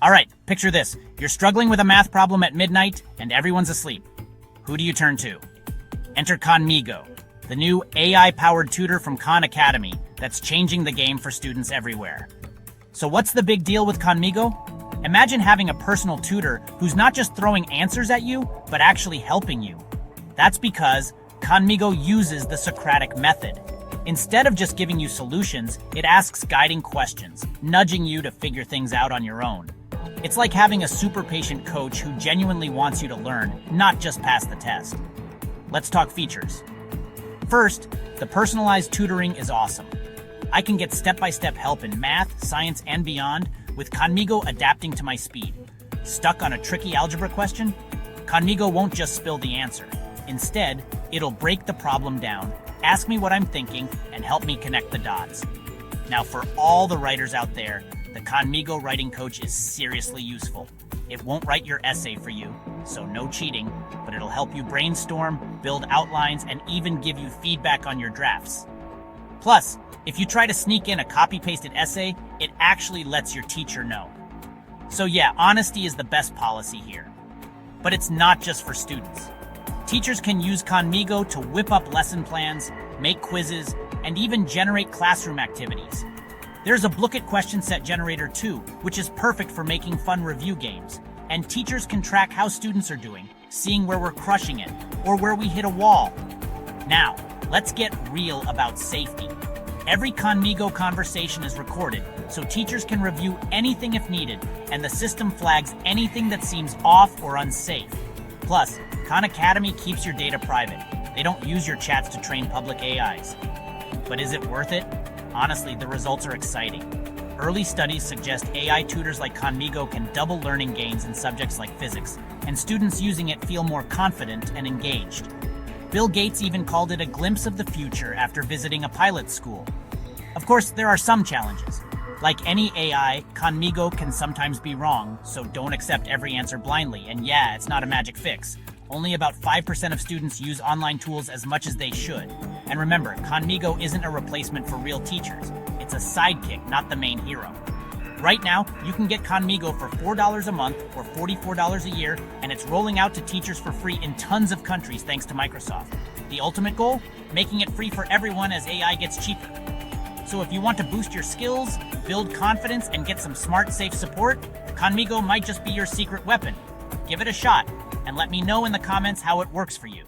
All right, picture this. You're struggling with a math problem at midnight and everyone's asleep. Who do you turn to? Enter Khanmigo, the new AI-powered tutor from Khan Academy that's changing the game for students everywhere. So what's the big deal with Khanmigo? Imagine having a personal tutor who's not just throwing answers at you, but actually helping you. That's because Khanmigo uses the Socratic method. Instead of just giving you solutions, it asks guiding questions, nudging you to figure things out on your own. It's like having a super patient coach who genuinely wants you to learn, not just pass the test. Let's talk features. First, the personalized tutoring is awesome. I can get step-by-step help in math, science, and beyond, with Khanmigo adapting to my speed. Stuck on a tricky algebra question? Khanmigo won't just spill the answer. Instead, it'll break the problem down, ask me what I'm thinking, and help me connect the dots. Now, for all the writers out there, the Khanmigo writing coach is seriously useful. It won't write your essay for you, so no cheating, but it'll help you brainstorm, build outlines, and even give you feedback on your drafts. Plus, if you try to sneak in a copy-pasted essay, it actually lets your teacher know. So yeah, honesty is the best policy here. But it's not just for students. Teachers can use Khanmigo to whip up lesson plans, make quizzes, and even generate classroom activities. There's a Book-It question set generator too, which is perfect for making fun review games. And teachers can track how students are doing, seeing where we're crushing it, or where we hit a wall. Now, let's get real about safety. Every Khanmigo conversation is recorded, so teachers can review anything if needed, and the system flags anything that seems off or unsafe. Plus, Khan Academy keeps your data private. They don't use your chats to train public AIs. But is it worth it? Honestly, the results are exciting. Early studies suggest AI tutors like Khanmigo can double learning gains in subjects like physics, and students using it feel more confident and engaged. Bill Gates even called it a glimpse of the future after visiting a pilot school. Of course, there are some challenges. Like any AI, Khanmigo can sometimes be wrong, so don't accept every answer blindly. And yeah, it's not a magic fix. Only about 5% of students use online tools as much as they should. And remember, Khanmigo isn't a replacement for real teachers. It's a sidekick, not the main hero. Right now, you can get Khanmigo for $4 a month or $44 a year, and it's rolling out to teachers for free in tons of countries thanks to Microsoft. The ultimate goal? Making it free for everyone as AI gets cheaper. So if you want to boost your skills, build confidence, and get some smart, safe support, Khanmigo might just be your secret weapon. Give it a shot, and let me know in the comments how it works for you.